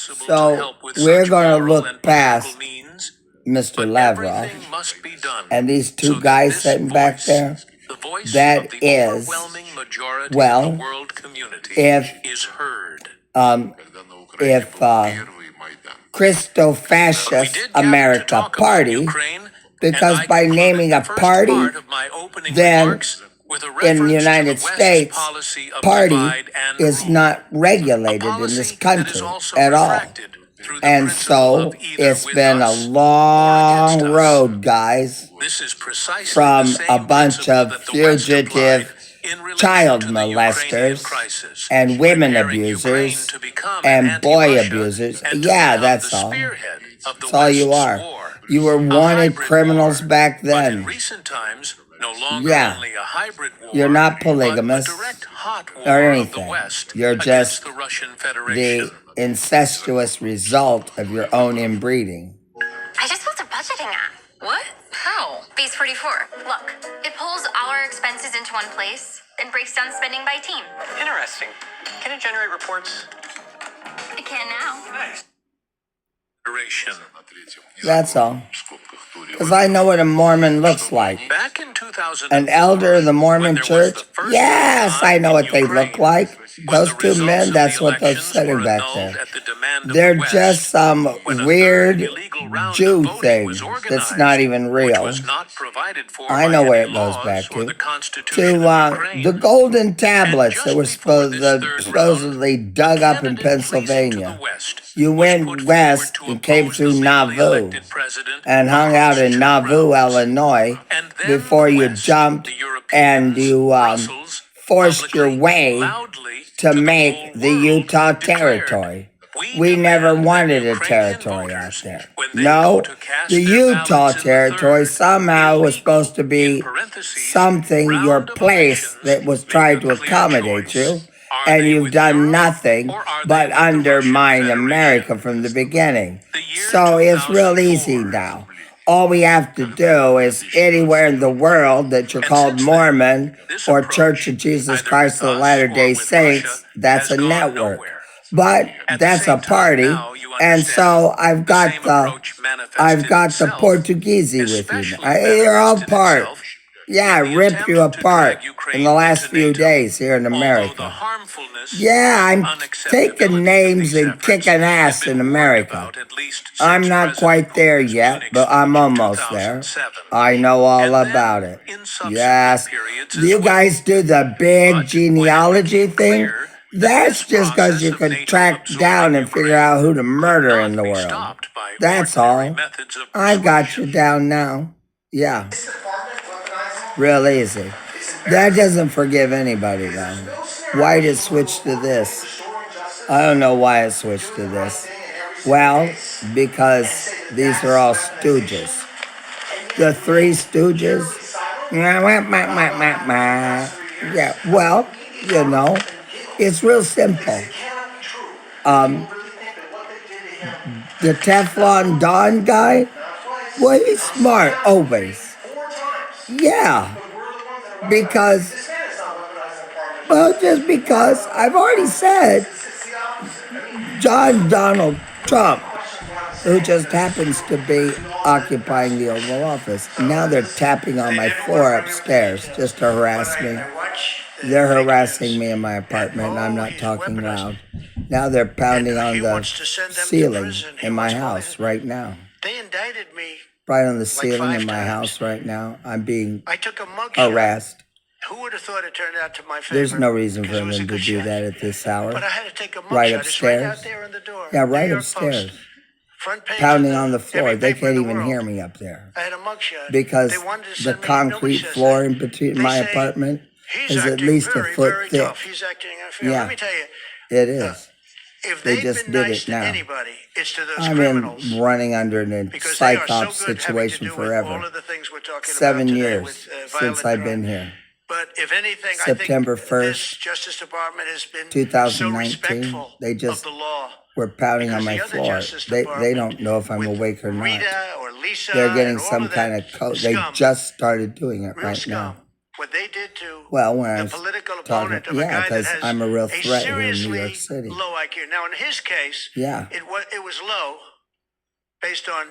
So we're going to look past Mr. Lavrov and these two guys sitting back there. That is, well, if Christo Fascist America Party, because by naming a party, then in the United States, party is not regulated in this country at all. And so it's been a long road, guys, from a bunch of fugitive child molesters and women abusers and boy abusers. Yeah, that's all. That's all you are. You were wanted criminals back then. Yeah, you're not polygamous or anything. You're just the incestuous result of your own inbreeding. I just built a budgeting app. What? How? Base 44. Look, it pulls all our expenses into one place and breaks down spending by team. Interesting. Can it generate reports? It can now. Nice. That's all. Because I know what a Mormon looks like. Back in 2000, an elder of the Mormon church? Yes, I know what they look like. Those two men, that's what they're sitting back there. They're just some weird Jew thing that's not even real. I know where it goes back to. The golden tablets that were supposedly dug up in Pennsylvania. You went west and came through Navoo and hung out in Navoo, Illinois, before you jumped and you forced your way to make the Utah territory. We never wanted a territory out there. No, the Utah territory somehow was supposed to be something, your place that was trying to accommodate you, and you've done nothing but undermine America from the beginning. So it's real easy now. All we have to do is anywhere in the world that you're called Mormon or Church of Jesus Christ of the Latter-day Saints, that's a network. But that's a party, and so I've got the Portuguese with you. You're all part. Yeah, I ripped you apart in the last few days here in America. Yeah, I'm taking names and kicking ass in America. I'm not quite there yet, but I'm almost there. I know all about it. Yes. You guys do the big genealogy thing? That's just because you can track down and figure out who to murder in the world. That's all. I got you down now. Yeah. Real easy. That doesn't forgive anybody, though. Why did it switch to this? I don't know why it switched to this. Well, because these are all stooges. The three stooges. Yeah, well, you know, it's real simple. The Teflon Don guy, well, he's smart, always. Yeah, because, well, just because I've already said John Donald Trump, who just happens to be occupying the Oval Office, now they're tapping on my floor upstairs just to harass me. They're harassing me in my apartment, and I'm not talking loud. Now they're pounding on the ceiling in my house right now. They indicted me. Right on the ceiling in my house right now. I'm being harassed. Who would have thought it turned out to my favor? There's no reason for them to do that at this hour. But I had to take a mugshot. Right upstairs. Right out there in the door. Yeah, right upstairs. Pounding on the floor. They can't even hear me up there. I had a mugshot. Because the concrete floor in between my apartment is at least a foot thick. He's acting unfair. Yeah, let me tell you. It is. If they just did it now. Anybody, it's to those I've been running under an psych-op situation forever. 7 years since I've been here. But if anything, September I think 1st, this Justice Department has been 2019, they just were pounding on my floor. They don't know if I'm awake or not. They're getting some kind of code. They just started doing it right now. what they did to Well, when I the was political talking, opponent of a yeah, guy that because has I'm a real a threat here in New York seriously City. low IQ. Now, in his case, Yeah, it was low based on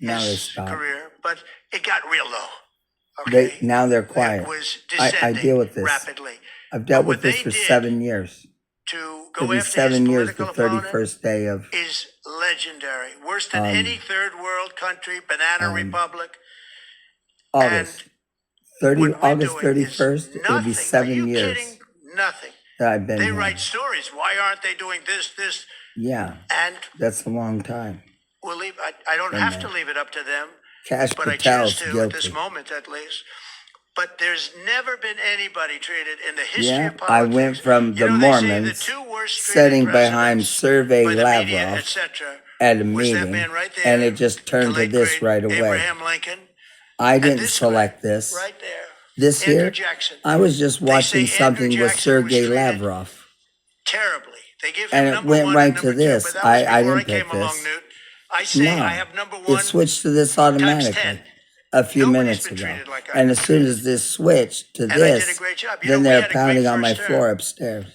now they his stop. career, but it got real low. They Okay, now they're it quiet. was I descending deal with this. rapidly. I've dealt But with what this they for did 7 years. to It'll go be after his 7 years the political opponent 31st day of is legendary. Worse than any third world country, banana republic. August. And what we're August doing is 31st, it'll be nothing. Are 7 you years kidding? Nothing. that I've been They here. write stories. Why aren't they doing this? Yeah, And that's a long time. we'll leave. I don't have to leave it up to them, Cash but I choose Patel's to at this guilty. moment, at least. But there's never been anybody treated in the history Yeah, of politics. I went from the They say Mormons the two worst treated sitting behind presidents Sergei by the media, Lavrov etc., at a was that meeting, man right there, and it just the turned to late this great right away. Abraham Lincoln, I and didn't this select guy this. right there, This Andrew here, Jackson. I was just They watching say Andrew something with Jackson was Sergei treated Lavrov, terribly. They give and him it number went one right and to number two, this. but that was I before I didn't pick came along, this. Newt. I say I No, have number it one switched to this times automatically 10. a few Nobody's minutes been ago. treated like I've And been as soon treated. as this switched to And I did a this, great job. You then know, we they're had a great pounding on my first term. floor upstairs.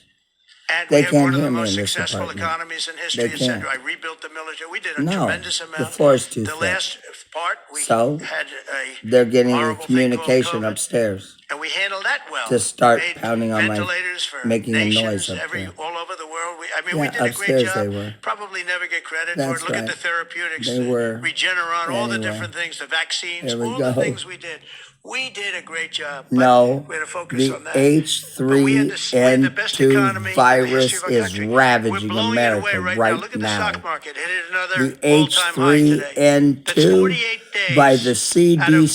And They we had can't one of hear the me most in this successful apartment. economies in They history, can't. etc. I rebuilt the military. We did a No, tremendous amount. the floor is too The thick. last part, we So had they're a getting the horrible thing called communication COVID, upstairs and we handled that well. to start Made pounding on my, ventilators for making a noise nations up there. all over the world. We Yeah, did a great upstairs they job. were. Probably never get credit for That's it. Look at right. the therapeutics, They the were. Regeneron, all the Anyway, different things, the vaccines, there we all the go. things we did. We did a great job. But No, we had to focus the on that. But we had the best H3N2 economy in the history virus of our is country. We're ravaging blowing it away America right now. right Look at the stock now. market. It hit another The all-time high today. That's H3N2 48 by the days out of the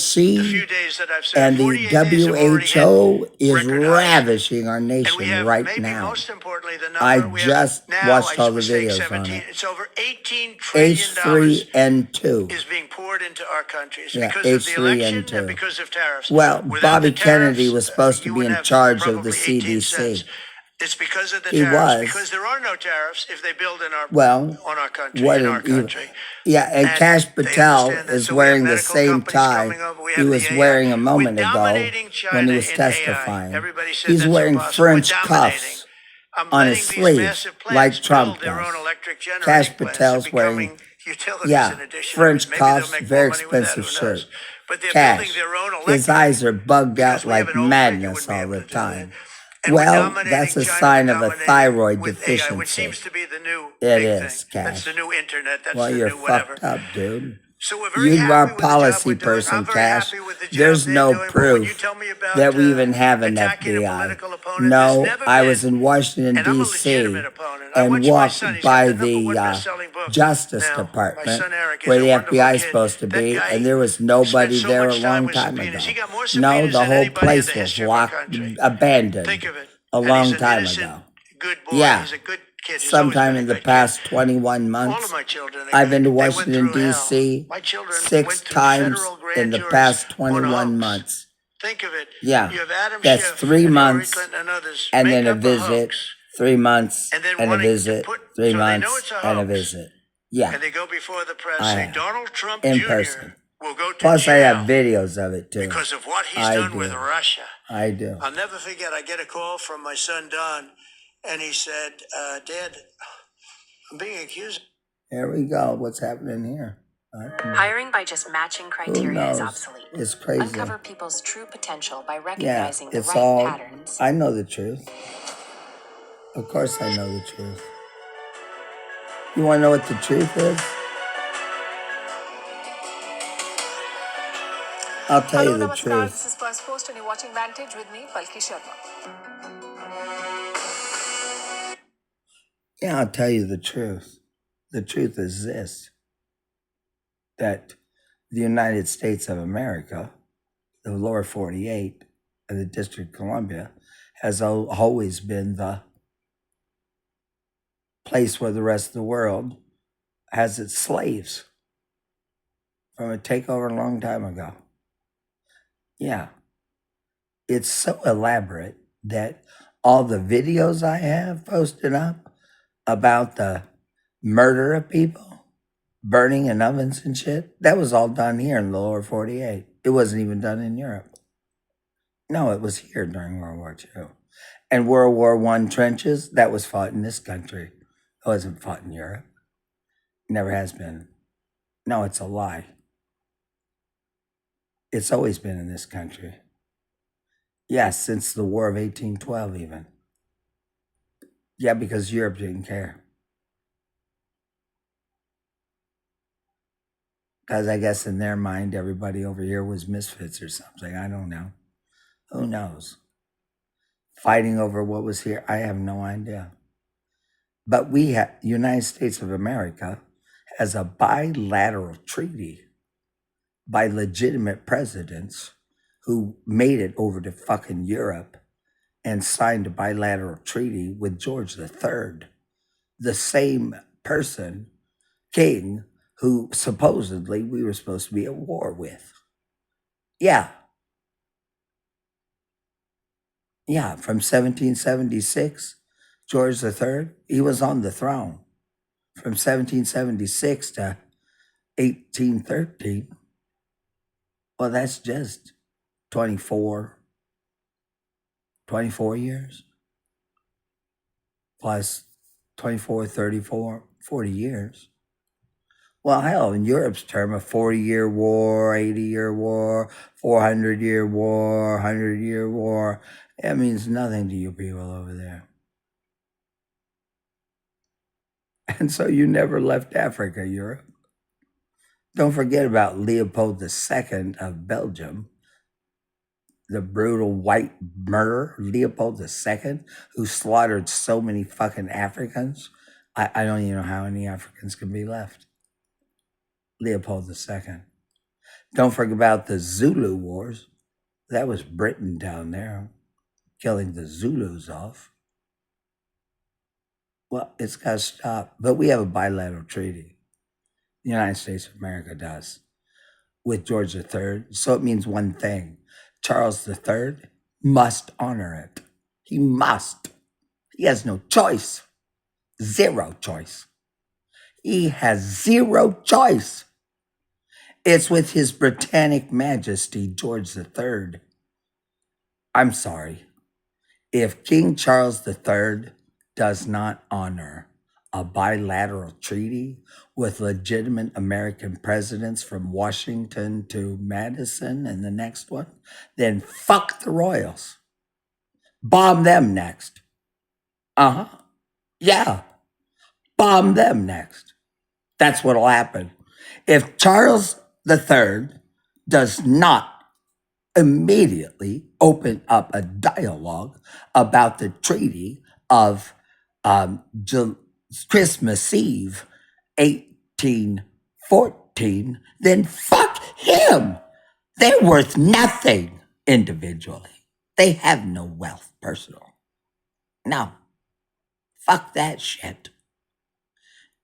few CDC days that I've said. and the 48 days have already hit WHO is record highs. ravaging our And we nation have, right maybe now. most importantly, the I number we have just now, watched all the was saying videos on 17, it. it's over $18 trillion H3N2. is being poured into our country. It's Yeah, because of the election and H3N2. because of tariffs. Well, Without Bobby the tariffs, Kennedy was supposed to you be would in have charge of the probably 18 cents. CDC. It's because of the He tariffs. was. Because there are no tariffs if they build in our Well, on our country, what in an our evil. country. Yeah, and And Cash they Patel understand that. is So we have wearing the medical same companies tie coming over. We he have was the wearing a AI. moment We're ago dominating when China he was in testifying. AI. Everybody said He's that's wearing impossible. French We're dominating. cuffs I'm on letting his these sleeve, massive plants like Trump build their does. own electric generating Cash plants. Patel's They're becoming wearing, utilities yeah, in addition. French Maybe they'll cuffs, make very more money with that. expensive Who knows? shirt. But they're building Cash, their own his electric eyes are bugged because out we have like an old rig, you madness wouldn't be all able the to do that. time. And we're Well, dominating that's a China, sign we're of a dominating thyroid with AI, which deficiency. seems to be the new It big is, thing. That's Cash. the new internet. That's Well, the you're new whatever. fucked up, dude. So we're very You happy are a with the job policy we're doing. person, I'm very Cash. happy with the job There's they're no doing. But when you proof tell me about that we even have an attacking a FBI. political opponent, there's No, never I been, was in Washington, and I'm a D.C. legitimate opponent. I and watch my walked son. He's by got the number one the best-selling book Justice now. My Department son Eric is where a the wonderful FBI is kid. supposed to That be, guy and there was spent nobody so there a much time long with time subpoenas. ago. He got more No, subpoenas the than whole anybody in the place was history of our locked, country. abandoned Think of it. a And long he's an time innocent, ago. good boy. Yeah. He's a good kid. He's always Sometime been a in the good kid. past 21 All of months, my children are I've been to good. They went Washington, through hell. D.C. My children 6 went through times federal grand in the juries past on 21 hoax. months. Think of it. Yeah, You have Adam that's Schiff 3 and Hillary months, Clinton and others and make then a up a visit, hoax, 3 months, and then and a wanting to visit, put 3 so they know months, it's a and a hoax, visit. Yeah, and they go before the press I say have. Donald Trump In Jr. person. will go to Plus, I have jail videos of it too. because of what he's I done with do. Russia. I do. I'll never forget. I get a call from my son Don, and he said, "Dad, I'm being accused." Here we go. What's happening here? Hiring by just matching Who criteria is knows? obsolete. It's crazy. Uncover people's true potential by Yeah, recognizing the it's right all. patterns. I know the truth. Of course, I know the truth. You want to know what the truth is? I'll tell you the Namaskar. truth. This is First Post and you're watching Vantage with me, Palki Sharma. Yeah, I'll tell you the truth. The truth is this, that the United States of America, the lower 48 and the District of Columbia, has always been the place where the rest of the world has its slaves from a takeover a long time ago. Yeah, it's so elaborate that all the videos I have posted up about the murder of people, burning in ovens and shit, that was all done here in the lower 48. It wasn't even done in Europe. No, it was here during World War II. And World War I trenches, that was fought in this country. It wasn't fought in Europe. Never has been. No, it's a lie. It's always been in this country. Yes, since the War of 1812 even. Yeah, because Europe didn't care. Because I guess in their mind, everybody over here was misfits or something. I don't know. Who knows? Fighting over what was here, I have no idea. But United States of America has a bilateral treaty by legitimate presidents who made it over to fucking Europe and signed a bilateral treaty with George III, the same person, king, who supposedly we were supposed to be at war with. Yeah. Yeah, from 1776, George III, he was on the throne. From 1776 to 1813, well, that's just 24 years plus 24, 34, 40 years. Well, hell, in Europe's term, a 40-year war, 80-year war, 400-year war, 100-year war, that means nothing to you people over there. And so you never left Africa, Europe. Don't forget about Leopold II of Belgium, the brutal white murderer, Leopold II, who slaughtered so many fucking Africans. I don't even know how many Africans can be left. Leopold II. Don't forget about the Zulu Wars. That was Britain down there, killing the Zulus off. Well, it's got to stop. But we have a bilateral treaty. The United States of America does with George III. So it means one thing. Charles III must honor it. He must. He has no choice. Zero choice. He has zero choice. It's with His Britannic Majesty George III. I'm sorry. If King Charles III does not honor a bilateral treaty with legitimate American presidents from Washington to Madison and the next one, then fuck the Royals. Bomb them next. Yeah. Bomb them next. That's what'll happen. If Charles III does not immediately open up a dialogue about the treaty of Christmas Eve 1814, then fuck him. They're worth nothing individually. They have no wealth personal. No. Fuck that shit.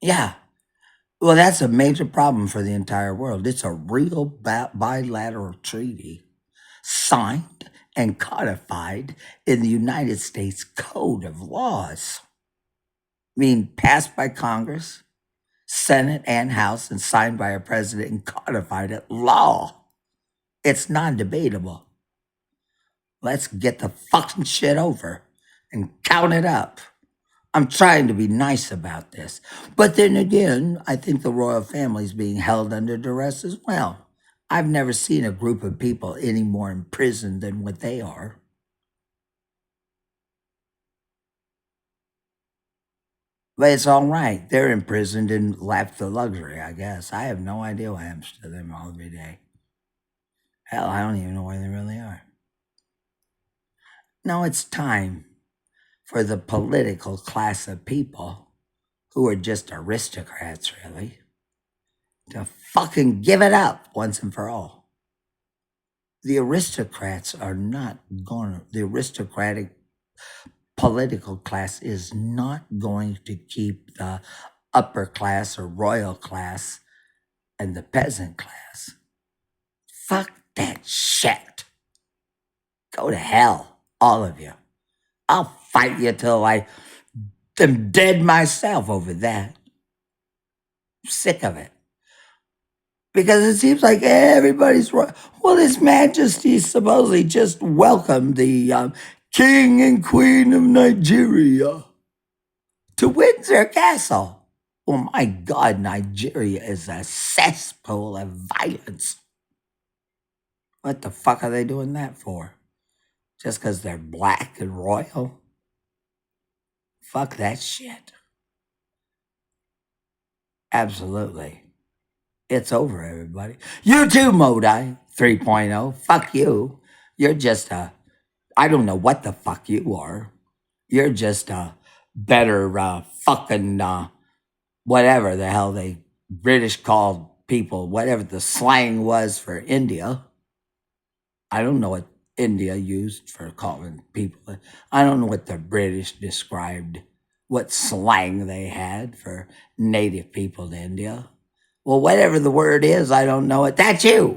Yeah. Well, that's a major problem for the entire world. It's a real bilateral treaty signed and codified in the United States Code of Laws. I mean, passed by Congress, Senate, and House, and signed by a president and codified at law. It's non-debatable. Let's get the fucking shit over and count it up. I'm trying to be nice about this. But then again, I think the royal family is being held under duress as well. I've never seen a group of people any more imprisoned than what they are. But it's all right. They're imprisoned and left the luxury, I guess. I have no idea what happens to them all every day. Hell, I don't even know where they really are. No, it's time for the political class of people who are just aristocrats, really, to fucking give it up once and for all. The aristocrats are not going to, the aristocratic political class is not going to keep the upper class or royal class and the peasant class. Fuck that shit. Go to hell, all of you. I'll fight you till I am dead myself over that. I'm sick of it. because it seems like everybody's right. Well, His Majesty supposedly just welcomed the King and Queen of Nigeria to Windsor Castle. Well, my God, Nigeria is a cesspool of violence. What the fuck are they doing that for? Just because they're black and royal? Fuck that shit. Absolutely. It's over, everybody. You too, Modi 3.0. Fuck you. You're just I don't know what the fuck you are. You're just a better fucking whatever the hell they British called people, whatever the slang was for India. I don't know what India used for calling people. I don't know what the British described, what slang they had for native people to India. Well, whatever the word is, I don't know it. That's you.